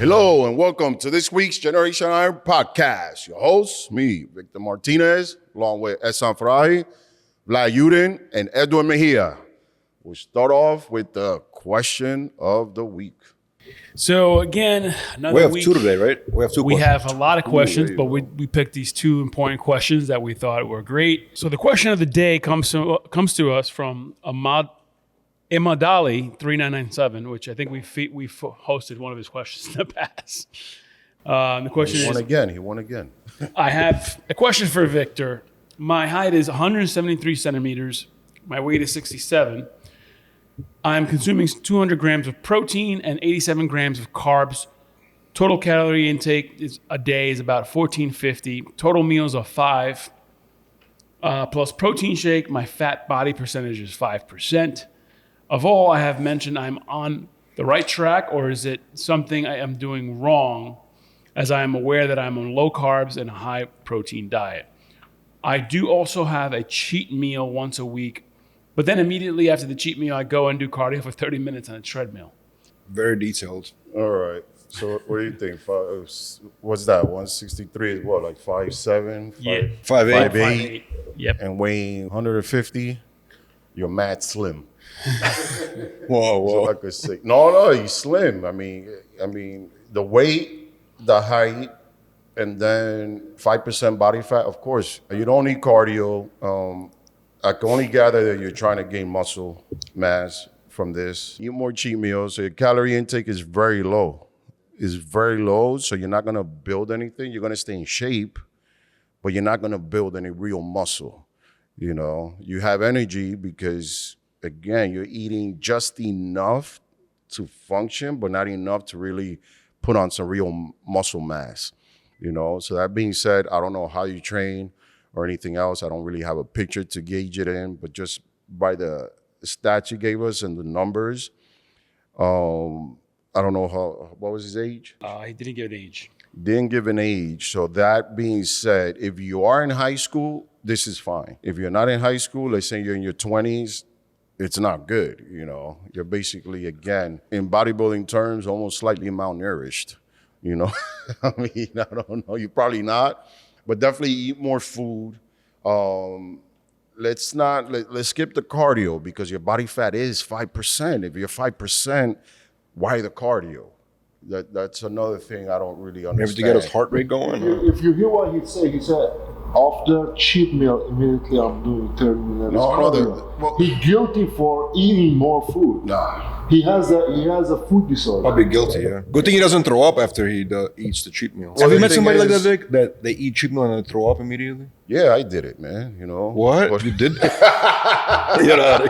Hello and welcome to this week's Generation Iron podcast. Your host, me, Victor Martinez, along with Ehsan Farahi, Vlad Yudin, and Edwin Mejia. We'll start off with the question of the week. So again, another we have week. Two today, right? We have two. We questions. have a lot of questions, but we picked these two important questions that we thought were great. So the question of the day comes to us from Imadali 3997, which I think we've hosted one of his questions in the past. The question He is, won again. I have a question for Victor. My height is 173 centimeters. My weight is 67. I'm consuming 200 grams of protein and 87 grams of carbs. Total calorie intake a day is about 1450. Total meals are 5. Plus protein shake, my fat body percentage is 5%. Of all I have mentioned, I'm on the right track, or is it something I am doing wrong, as I am aware that I'm on low carbs and a high protein diet? I do also have a cheat meal once a week, but then immediately after the cheat meal, I go and do cardio for 30 minutes on a treadmill. Very detailed. All right. So what do you think? What's that? 163 is what, like 5'7"? Yeah. 5'8". 5'8". Yep. And weighing 150? You're mad slim. Whoa. So I could say, no, he's slim. I mean, the weight, the height, and then 5% body fat. Of course, you don't need cardio. I can only gather that you're trying to gain muscle mass from this. Eat more cheat meals. So your calorie intake is very low. It's very low, so you're not gonna build anything. You're gonna stay in shape, but you're not gonna build any real muscle. You know, you have energy because, again, you're eating just enough to function, but not enough to really put on some real muscle mass. You know, so that being said, I don't know how you train or anything else. I don't really have a picture to gauge it in, but just by the stats you gave us and the numbers, I don't know what was his age? He didn't give an age. Didn't give an age. So that being said, if you are in high school, this is fine. If you're not in high school, let's say you're in your 20s, it's not good, you know. You're basically, again, in bodybuilding terms, almost slightly malnourished, you know. I mean, I don't know, you're probably not, but definitely eat more food. Let's skip the cardio because your body fat is 5%. If you're 5%, why the cardio? That's another thing I don't really understand. Maybe to get his heart rate going? If you hear what he said, after cheat meal, immediately I'm doing 30 minutes cardio. He's guilty for eating more food. Nah. He has a food disorder. I'll be guilty, yeah. Good thing he doesn't throw up after he eats the cheat meal. Well, Have you the met thing somebody like that, is- Vic? That they eat cheat meal and they throw up immediately? Yeah, I did it, man, you know. What? But- You did? Get out of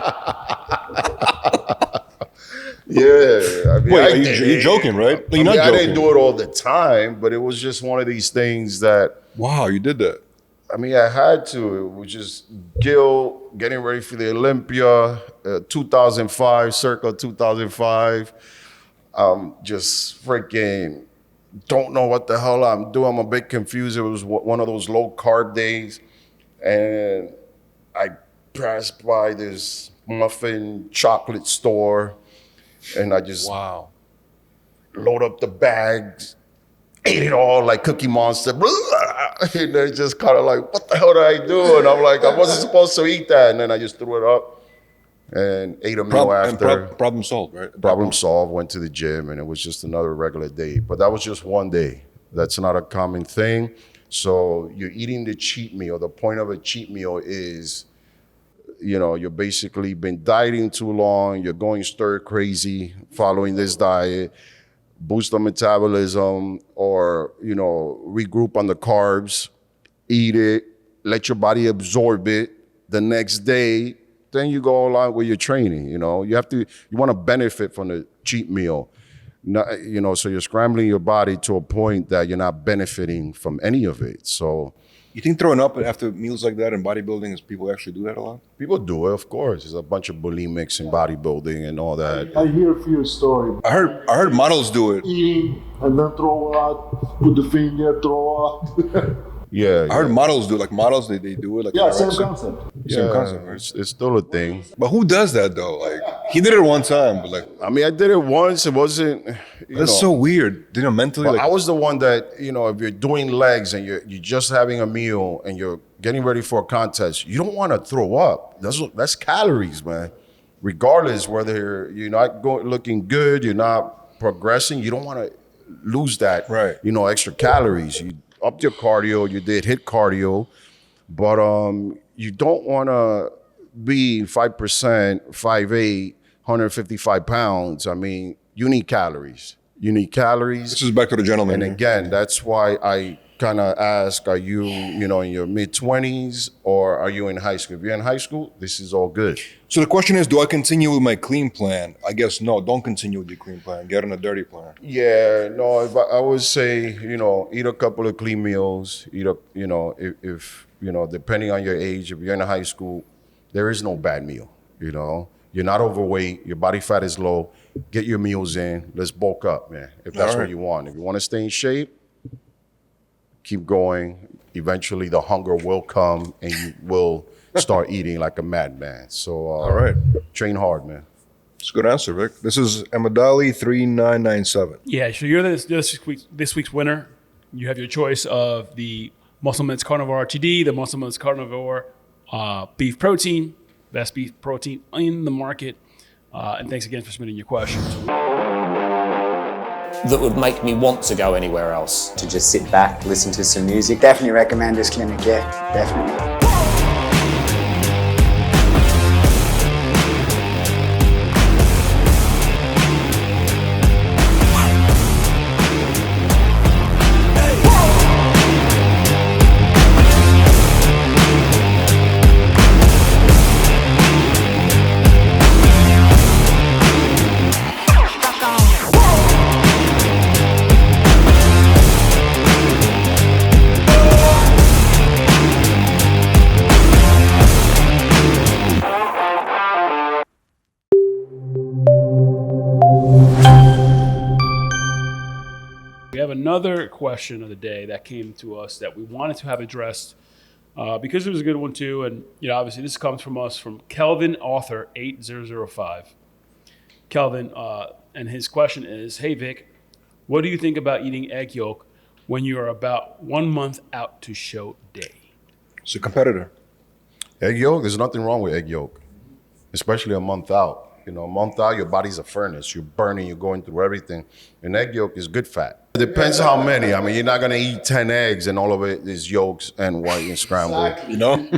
Yeah, I mean, Wait, you're joking, right? You're not I joking. didn't do it all the time, but it was just one of these things that, Wow, you did that. I mean, I had to. It was just Gil getting ready for the Olympia, 2005, circa 2005. Just freaking don't know what the hell I'm doing. I'm a bit confused. It was one of those low carb days. And I passed by this muffin chocolate store and I just load up the bags, ate it all like Cookie Monster. And they're just kind of like, what the hell did I do? And I'm like, I wasn't supposed to eat that. And then I just threw it up and ate a meal after. Problem solved, right? Problem solved, went to the gym, and it was just another regular day. But that was just one day. That's not a common thing. So you're eating the cheat meal. The point of a cheat meal is, you know, you're basically been dieting too long. You're going stir crazy following this diet. Boost the metabolism, or, you know, regroup on the carbs, eat it, let your body absorb it. The next day, then you go along with your training. You know, you want to benefit from the cheat meal. Not, you know, so you're scrambling your body to a point that you're not benefiting from any of it. So You think throwing up after meals like that in bodybuilding is people actually do that a lot? people do it, of course. There's a bunch of bulimics in bodybuilding and all that. I hear a few stories. I heard models do it. Eating and then throw out, put the finger, throw out. Yeah, I heard models do it. Like they do it. Like Yeah, same anorexia. concept. Same yeah, concept, right? it's still a thing. But who does that though? Like He did it one time, but like, I mean, I did it once. It wasn't. that's so weird. You know, mentally, But like, I was the one that, if you're doing legs and you're just having a meal and you're getting ready for a contest, you don't want to throw up. That's calories, man. Regardless whether you're not looking good, you're not progressing, you don't want to lose that, Right. Extra calories. You upped your cardio, you did hit cardio, but you don't want to be 5%, 5'8", 155 pounds. I mean, you need calories. this is back to the gentleman. And again, that's why I kind of ask, are you, in your mid-20s or are you in high school? If you're in high school, this is all good. So the question is, do I continue with my clean plan? I guess no, don't continue with your clean plan. Get on a dirty plan. Yeah, no, I would say, eat a couple of clean meals. If depending on your age, if you're in high school, there is no bad meal, You're not overweight, your body fat is low. Get your meals in. Let's bulk up, man, if that's what you want. If you want to stay in shape, keep going. Eventually, the hunger will come and you will start eating like a madman. So, All right. Train hard, man. It's a good answer, Vic. This is Amadali 3997. Yeah, so you're this week's winner. You have your choice of the Muscle Mints Carnivore RTD, the Muscle Mints Carnivore Beef Protein, best beef protein in the market. And thanks again for submitting your questions. That would make me want to go anywhere else. To just sit back, listen to some music. Definitely recommend this clinic, yeah, definitely. We have another question of the day that came to us that we wanted to have addressed because it was a good one too. And obviously this comes from us from Kelvin Author 8005. Kelvin, and his question is, hey Vic, what do you think about eating egg yolk when you are about 1 month out to show day? It's a competitor. Egg yolk, there's nothing wrong with egg yolk, especially a month out. A month out, your body's a furnace. You're burning, you're going through everything. And egg yolk is good fat. It depends how many. I mean, you're not going to eat 10 eggs and all of it is yolks and white and scrambled.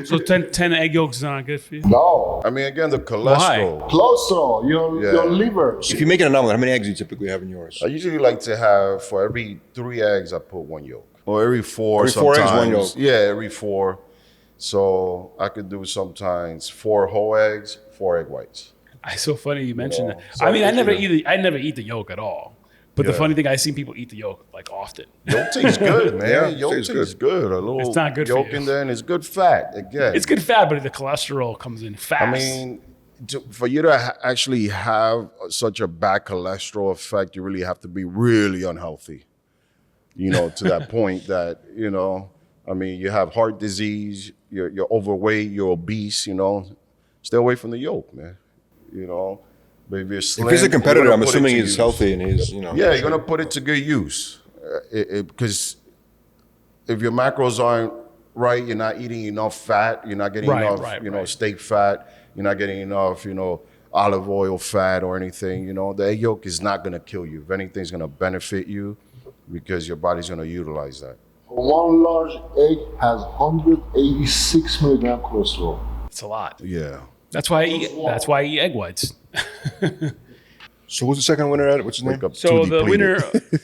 So 10 egg yolks is not good for you? No. I mean, again, the cholesterol. Cholesterol, your liver. If you make an omelet, how many eggs do you typically have in yours? I usually like to have, for every 3 eggs, I put 1 yolk. Or every 4 Every 4 eggs, 1 yolk. Yeah, every 4. So I could do sometimes 4 whole eggs, 4 egg whites. It's so funny you mentioned that. So I mean, I never eat the yolk at all. But the funny thing, I've seen people eat the yolk like often. Yolk tastes good, man. Yeah, Yolk tastes tastes good. A little It's not good for yolk you. in there, and it's good fat. Again, It's good fat, but the cholesterol comes in fast. I mean, for you to actually have such a bad cholesterol effect, you really have to be really unhealthy. To that point that I mean, you have heart disease, you're overweight, you're obese. Stay away from the yolk, man. But if you're slim, If he's a competitor, I'm assuming he's use. healthy and he's, Yeah, you're gonna put it to good use, because if your macros aren't right, you're not eating enough fat, you're not getting enough, steak fat, you're not getting enough, olive oil fat or anything. The egg yolk is not gonna kill you. If anything, it's gonna benefit you because your body's gonna utilize that. One large egg has 186 milligram cholesterol. it's a lot. Yeah. That's why I eat egg whites. So who's the second winner at it? What's his name? Wake up So too the depleted. winner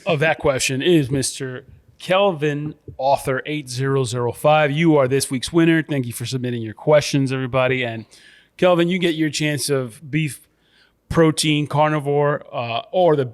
of that question is Mr. Kelvin Author 8005. You are this week's winner. Thank you for submitting your questions, everybody. And Kelvin, you get your chance of beef protein carnivore or the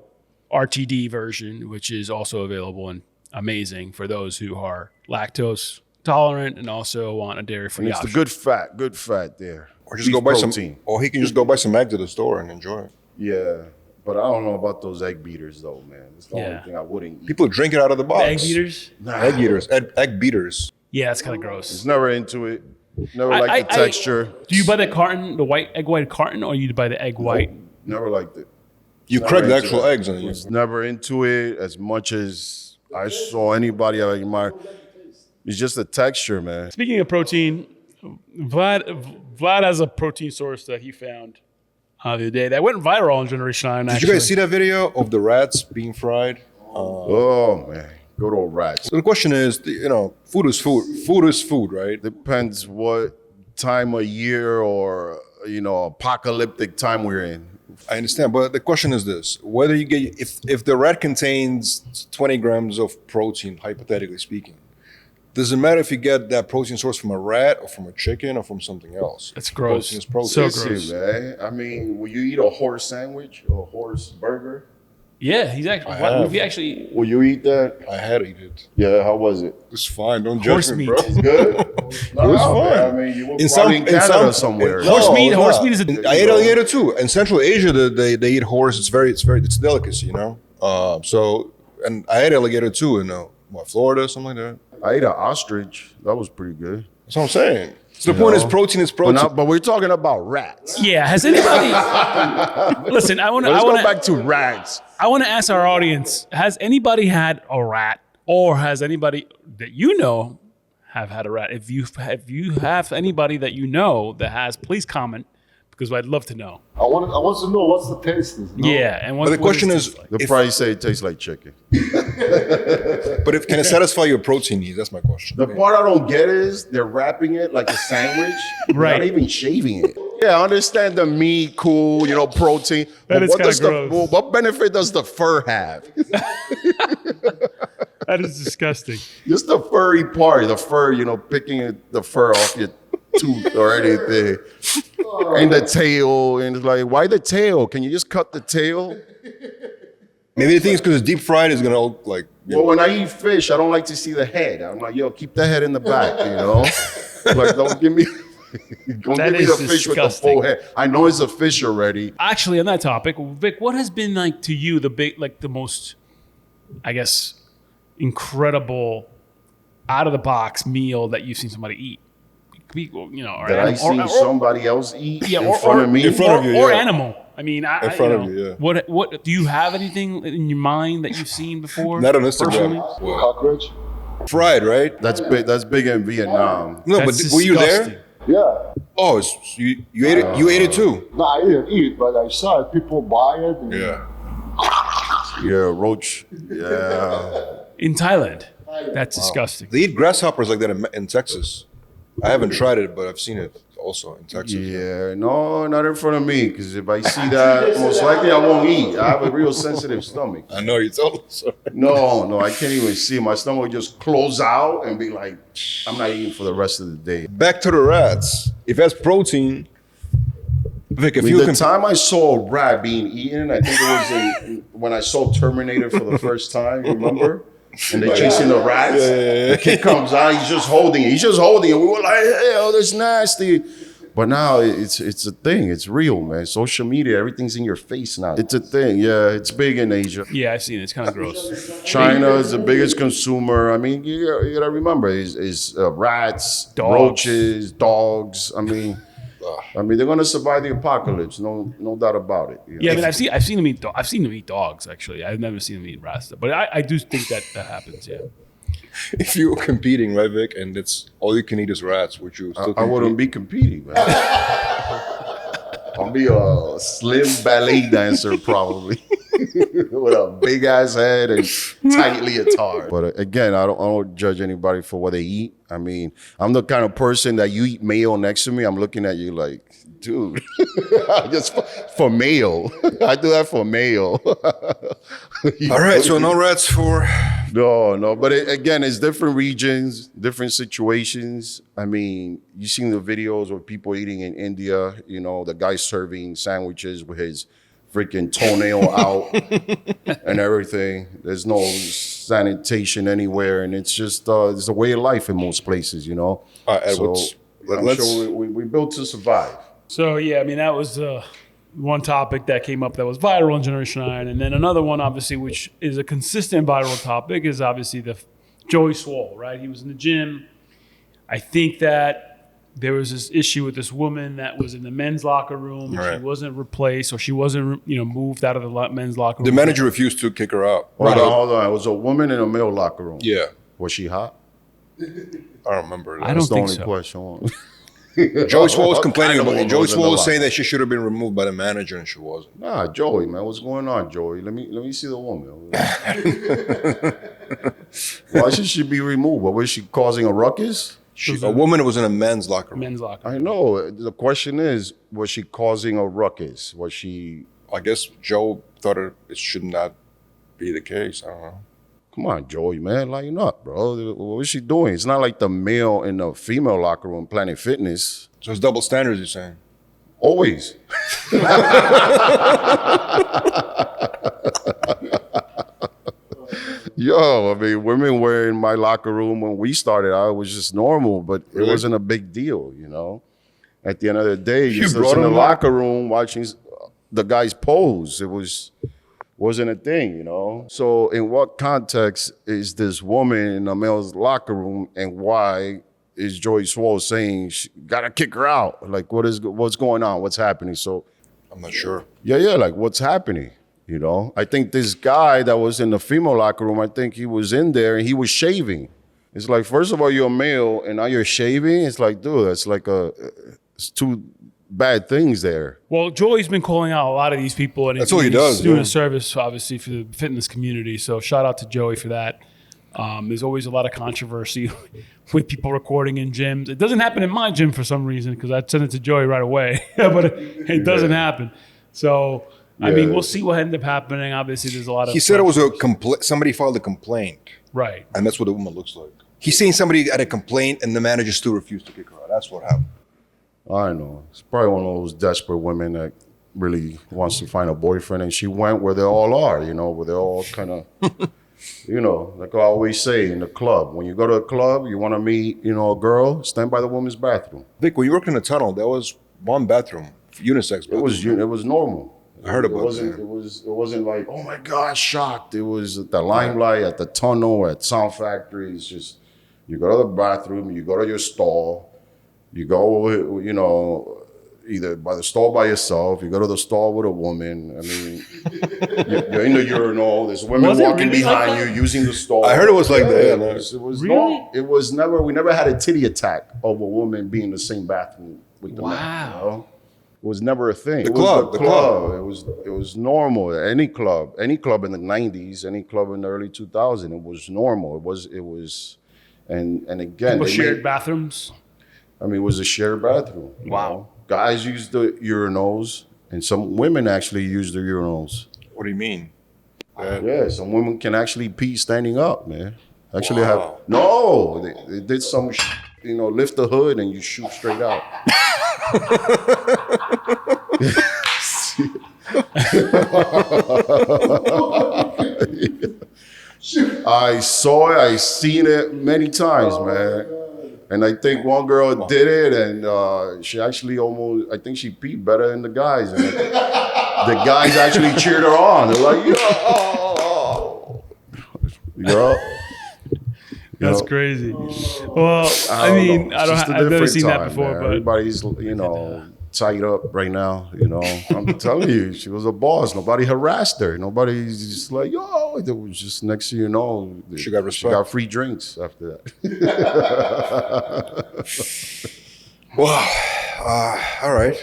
RTD version, which is also available and amazing for those who are lactose tolerant and also want a dairy-free And it's the option. good fat there. Or just Beef go buy protein. or he can just go buy some eggs at the store and enjoy it. Yeah, but I don't know about those egg beaters though, man. It's the Yeah. only thing I wouldn't eat. People drink it out of the box. Egg eaters? Egg eaters. Egg beaters. Yeah, it's kind of It's gross. never into it. Never liked the texture. Do you buy the carton, the white egg white carton, or you buy the egg white? Never liked it. You Never crack the into actual that. eggs and you. Was never into it as much as I saw anybody like my. It's just the texture, man. Speaking of protein, Vlad has a protein source that he found the other day that went viral on Generation 9. Did you guys see that video of the rats being fried? Oh man, good old rats. So the question is, food is food. Food is food, right? Depends what time of year or apocalyptic time we're in. I understand, but the question is this: whether you get if the rat contains 20 grams of protein, hypothetically speaking, does it matter if you get that protein source from a rat or from a chicken or from something else? That's gross. Protein is protein. So Listen, gross. man. I mean, will you eat a horse sandwich or a horse burger? Yeah, he's actually. I have. We actually Will you eat that? I had to eat it. Yeah, how was it? It's fine. Don't Horse judge me, meat. bro. It's good. No, was man, fine. I mean, you were probably in Canada somewhere. Horse meat- it's horse not. meat is a- I ate alligator too. In Central Asia, they eat horse. It's a delicacy, and I ate alligator too in Florida, something like that. I ate an ostrich. That was pretty good. That's what I'm saying. So the point is, protein is protein. But we're talking about rats. Yeah, has anybody? Listen, I want to. Let's I go want back to rats. I want to ask our audience: has anybody had a rat, or has anybody that have had a rat? If you have anybody that that has, please comment because I'd love to know. I want to know what's the taste is. Yeah, and But the question is, They'll probably say it tastes like chicken. can it satisfy your protein needs? That's my question. The part I don't get is they're wrapping it like a sandwich. Right. Not even shaving it. Yeah, I understand the meat, cool, protein. That But is what kinda does gross. what benefit does the fur have? that is disgusting. Just the furry part, the fur, picking the fur off your tooth or anything. And the tail, and it's like, why the tail? Can you just cut the tail? Maybe the thing is because it's deep fried, it's gonna look like. Well, when I eat fish, I don't like to see the head. I'm like, keep the head in the back, Like, don't give me, don't That give me is the fish with the disgusting. full head. I know it's a fish already. Actually, on that topic, Vic, what has been like to you the most, I guess, incredible out of the box meal that you've seen somebody eat? That I seen somebody else eat in front of me. In front of you, or yeah. animal. I mean, In front of you, yeah. What do you have anything in your mind that you've seen before? Not on Instagram. personally? What? Cockroach? Fried, right? That's big. That's big in Vietnam. No, That's but were you disgusting. there? Yeah. Oh, you ate it. You ate it too. No, I didn't eat, but I saw it. People buy it. And Yeah, roach. Yeah. In Thailand. That's disgusting. They eat grasshoppers like that in Texas. I haven't tried it, but I've seen it also in Texas. Yeah, no, not in front of me, because if I see that, most likely I won't eat. I have a real sensitive stomach. I know you told us. No, I can't even see. My stomach would just close out and be like, I'm not eating for the rest of the day. Back to the rats. If it has protein, Vic, if I mean, you the time I saw a rat being eaten, I think it was when I saw Terminator for the first time, you remember? And they're chasing the rats. The kid comes out, he's just holding it. We were like, hell, that's nasty. But now it's a thing. It's real, man. Social media, everything's in your face now. It's a thing. Yeah, it's big in Asia. Yeah, I've seen it. It's kind of gross. China is the biggest consumer. I mean, you gotta remember, is rats, Dogs. roaches, dogs. I mean, they're gonna survive the apocalypse. No doubt about it. Yeah, I mean, I've seen them eat. I've seen them eat dogs. Actually, I've never seen them eat rats. But I do think that happens. Yeah. if you were competing, right, Vic, and it's all you can eat is rats, would you still I wouldn't be competing, man. I'll be a slim ballet dancer probably with a big ass head and tight leotard. But again, I don't judge anybody for what they eat. I mean, I'm the kind of person that you eat mayo next to me, I'm looking at you like, dude, just for mayo. I do that for mayo. All right, so no rats for... No. But again, it's different regions, different situations. I mean, you've seen the videos of people eating in India, you know, the guy serving sandwiches with his freaking toenail out and everything. There's no sanitation anywhere. And it's just, it's a way of life in most places, you know? Edward, So I'm sure we built to survive. So, yeah, I mean, that was one topic that came up that was viral on Generation 9. And then another one, obviously, which is a consistent viral topic, is obviously the Joey Swole, right? He was in the gym. I think that there was this issue with this woman that was in the men's locker room. Right. She wasn't replaced, or she wasn't, moved out of the men's locker room. The manager refused to kick her out. Hold on. It was a woman in a male locker room. Yeah. Was she hot? I don't remember. I don't That's the think only so. question. Joey Swole was complaining about it. Joey was in the Swole was locker. saying that she should have been removed by the manager, and she wasn't. Nah, Joey, man, what's going on, Joey? Let me see the woman. Why should she be removed? What was she causing a ruckus? A woman was in a men's locker room. Men's locker room. I know. The question is, was she causing a ruckus? Was she? I guess Joe thought it should not be the case. I don't know. Come on, Joey, man, lighten up, bro. What was she doing? It's not like the male in the female locker room, Planet Fitness. So it's double standards, you're saying? Always. Yo, I mean, women were in my locker room when we started out. It was just normal, but it wasn't a big deal, At the end of the day, You you're brought in the them locker room watching the guys pose. It wasn't a thing, So in what context is this woman in a male's locker room, and why is Joey Swole saying she gotta kick her out? Like, what's going on? What's happening? So I'm not sure. yeah, like what's happening? I think this guy that was in the female locker room, I think he was in there and he was shaving. It's like, first of all, you're a male and now you're shaving. It's like, dude, that's like it's two bad things there. Well, Joey's been calling out a lot of these people, and That's what he does, He's doing yeah. a service, obviously, for the fitness community. So shout out to Joey for that. There's always a lot of controversy with people recording in gyms. It doesn't happen in my gym for some reason, because I'd send it to Joey right away, but it doesn't happen. So, I mean, we'll see what ended up happening. Obviously, there's a lot of... He said it was somebody filed a complaint, Right. and that's what the woman looks like. He's saying somebody had a complaint, and the manager still refused to kick her out. That's what happened. I know. It's probably one of those desperate women that really wants to find a boyfriend, and she went where they all are, where they're all kind of, like I always say in the club. When you go to a club, you want to meet, a girl, stand by the woman's bathroom. Vic, when you worked in a tunnel, there was one bathroom, unisex bathroom. It was normal. I heard about it. that. It wasn't like, oh my God, shocked. It was at the Limelight, at the tunnel, at Sound Factory. It's just, you go to the bathroom, you go to your stall, you go, either by the stall by yourself, you go to the stall with a woman. I mean, you're in the urinal. There's women Was it walking really like behind that? using the stall. I heard it was like that. Yeah, Yeah, it was Really? it was never. We never had a titty attack of a woman being in the same bathroom with the man. Wow. It was never a thing. The It was club. It was normal. Any club in the '90s, any club in the early 2000s, it was normal. It was, and again, People they shared made- bathrooms. I mean, it was a shared bathroom. Wow. Guys used the urinals, and some women actually used the urinals. What do you mean? Yeah, some women can actually pee standing up, man. Actually Wow. they did some, lift the hood and you shoot straight out. I saw it. I seen it many times, man. And I think one girl did it, and she actually I think she peed better than the guys. And the guys actually cheered her on. They're like, yo. That's crazy. Well, I don't mean, know. It's just a I've never different seen that time, before, man. but Everybody's, tied up right now, I'm telling you, she was a boss. Nobody harassed her. Nobody's just like, yo, it was just next thing you know, She got respect. She got free drinks after that. Well, all right.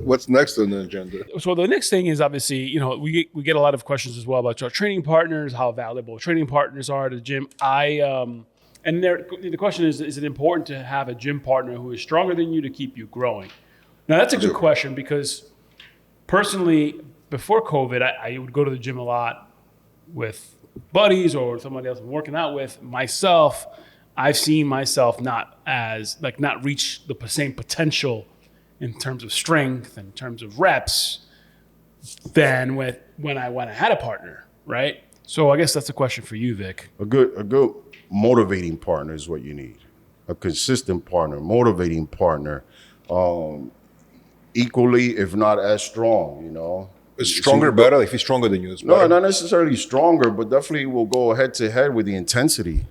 What's next on the agenda? so the next thing is obviously, we get a lot of questions as well about our training partners, how valuable training partners are to the gym. And the question is it important to have a gym partner who is stronger than you to keep you growing? Now, that's a good question, because personally, before COVID, I would go to the gym a lot with buddies or somebody else I'm working out with. Myself, I've seen myself not reach the same potential in terms of strength, in terms of reps, than when I had a partner, right? So I guess that's a question for you, Vic. A good motivating partner is what you need. A consistent partner, motivating partner, equally, if not as strong, Is stronger better? If he's stronger than you, it's better. No, not necessarily stronger, but definitely will go head to head with the intensity.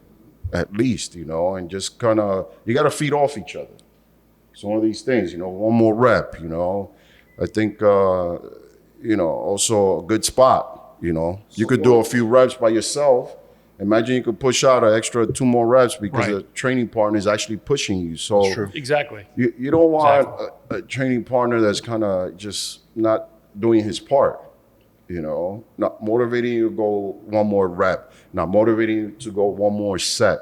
at least, and just kind of, you got to feed off each other. It's one of these things, one more rep, I think, also a good spot, you could do a few reps by yourself. Imagine you could push out an extra 2 more reps because the training partner is actually pushing you. So exactly. You don't want a training partner that's kind of just not doing his part, not motivating you to go 1 more rep, not motivating you to go 1 more set.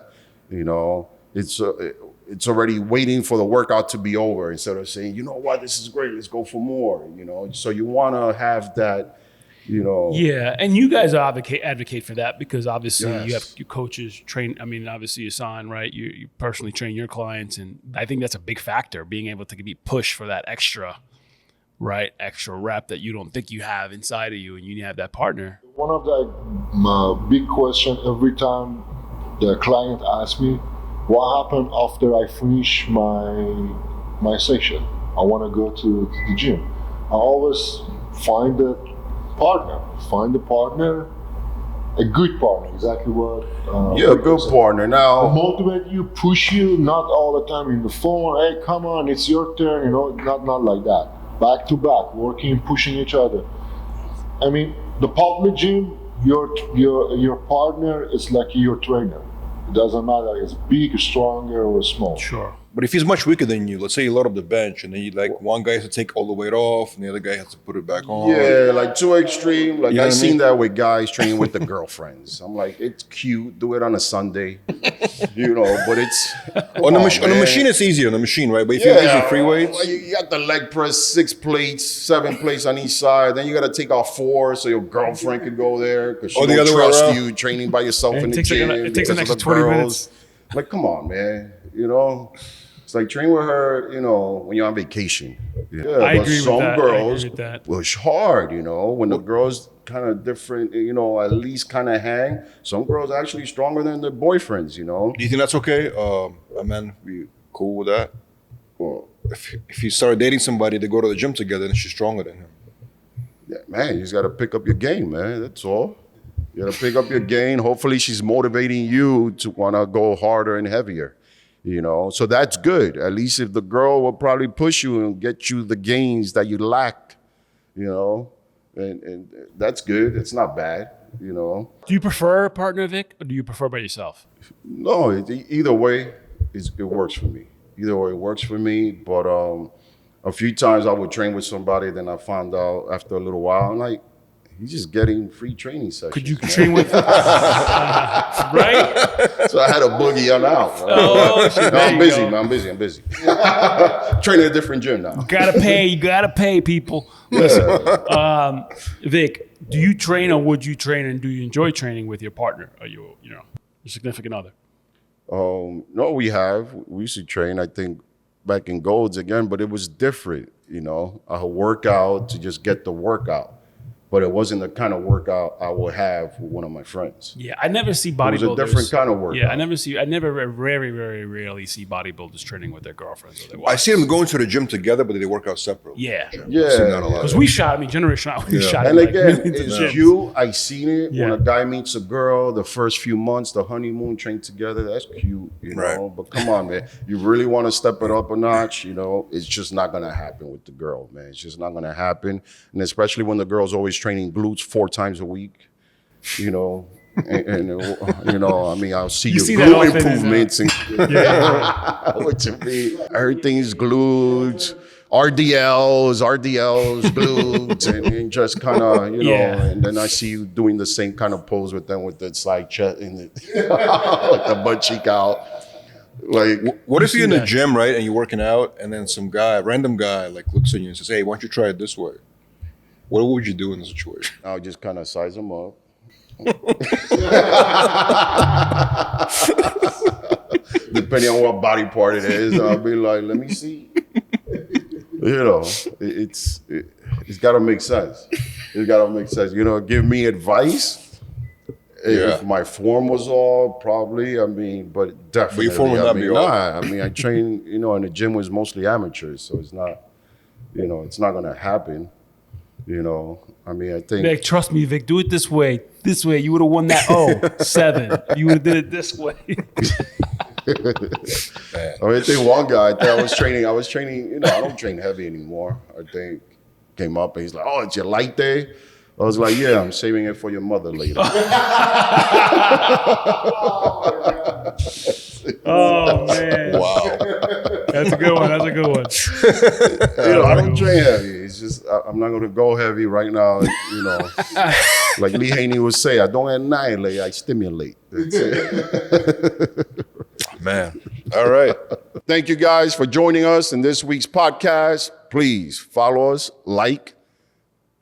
It's already waiting for the workout to be over instead of saying, you know what, this is great, let's go for more. So you want to have that. Yeah, and you guys advocate for that because obviously you have your coaches train. I mean, obviously Ehsan, right? You personally train your clients, and I think that's a big factor, being able to be pushed for that extra rep that you don't think you have inside of you, and you have that partner. One of the big questions every time the client asks me, what happened after I finish my session? I want to go to the gym. I always find a partner, a good partner, exactly what a good partner. Now motivate you, push you, not all the time in the phone, hey, come on, it's your turn, not like that. Back to back, working, pushing each other. I mean, the public gym, your partner is like your trainer. It doesn't matter it's big, stronger, or small. Sure. But if he's much weaker than you, let's say you load up the bench and then one guy has to take all the weight off and the other guy has to put it back on. Yeah, like too extreme. Like I've seen that with guys training with the girlfriends. I'm like, it's cute. Do it on a Sunday, but it's... On the machine, it's easier on the machine, right? But if you're using free weights... You got the leg press, 6 plates, 7 plates on each side. Then you got to take off 4 so your girlfriend could go there because she don't trust you training by yourself in the gym. It takes an extra 20 minutes. Like, come on, man. It's like train with her, when you're on vacation. Yeah, I but agree some with that. girls I agree with that. push hard, when the girls kind of different, at least kind of hang. Some girls are actually stronger than their boyfriends, Do you think that's okay? Man, we cool with that? Well, if you start dating somebody, they go to the gym together and she's stronger than him. Yeah, man, you just got to pick up your game, man. That's all. You got to pick up your game. Hopefully she's motivating you to want to go harder and heavier. So that's good. At least if the girl will probably push you and get you the gains that you lack, and that's good. It's not bad, Do you prefer a partner, Vic, or do you prefer by yourself? No, either way, it works for me. Either way, it works for me. But a few times I would train with somebody, then I found out after a little while, I'm like, he's just getting free training sessions. Could you train with right? So I had a boogie on out. Oh, shit, No, I'm busy, go. man. I'm busy. Training a different gym now. You gotta pay people. Listen, Vic, do you train or would you train, and do you enjoy training with your partner or your significant other? No, we used to train, I think, back in Golds again, but it was different, a workout to just get the workout. But it wasn't the kind of workout I would have with one of my friends. Yeah, I never see bodybuilders. It was a different kind of workout. Yeah, I very, very rarely see bodybuilders training with their girlfriends or their wives. I see them going to the gym together, but they work out separately. Yeah. Because we shot, Generation Out, we shot. And like again, millions of it's gyms. cute. I seen it when Yeah. a guy meets a girl, the first few months, the honeymoon, train together. That's cute, Right. But come on, man. You really want to step it up a notch, it's just not going to happen with the girl, man. It's just not going to happen. And especially when the girl's always training glutes 4 times a week, and I'll see You your see that glute often, improvements and which would be everything's glutes, RDLs, glutes, and just kind of, and then I see you doing the same kind of pose with them with the side chest and with the butt cheek out. Like, what if you're in the gym, right, and you're working out, and then some random guy, looks at you and says, "Hey, why don't you try it this way?" What would you do in the situation? I'll just kind of size them up. Depending on what body part it is, I'll be like, let me see. It's got to make sense. It's got to make sense. Give me advice. If my form was all, probably, but definitely. But your form would not be all. I train, and the gym was mostly amateurs, so it's not, it's not going to happen. You know, I mean, I think Vic, trust me, Vic. Do it this way. This way, you would have won that 7. You would have did it this way. I mean, I think one guy, I was training, you know, I don't train heavy anymore. I think came up and he's like, oh, it's your light day? I was like, yeah, I'm saving it for your mother later. Oh, man. Wow. That's a good one. That's a good one. You know, I don't train heavy. It's just, I'm not going to go heavy right now. You know, like Lee Haney would say, I don't annihilate, I stimulate. That's it. Man. All right. Thank you guys for joining us in this week's podcast. Please follow us, like,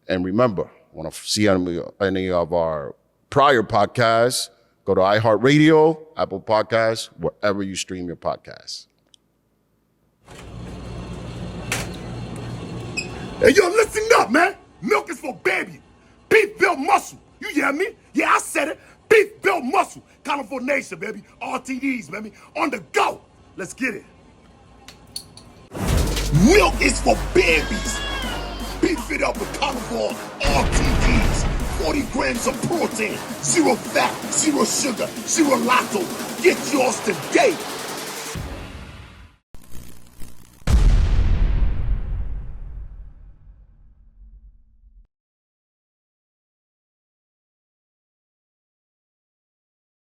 and remember, want to see any of our prior podcasts, go to iHeartRadio, Apple Podcasts, wherever you stream your podcasts. Hey, yo, listen up, man. Milk is for baby. Beef built muscle. You hear me? Yeah, I said it. Beef built muscle. Carnivore Nation, baby. RTDs, baby. On the go. Let's get it. Milk is for babies. Beef it up with Carnivore RTDs. 40 grams of protein, 0 fat, 0 sugar, 0 lactose. Get yours today.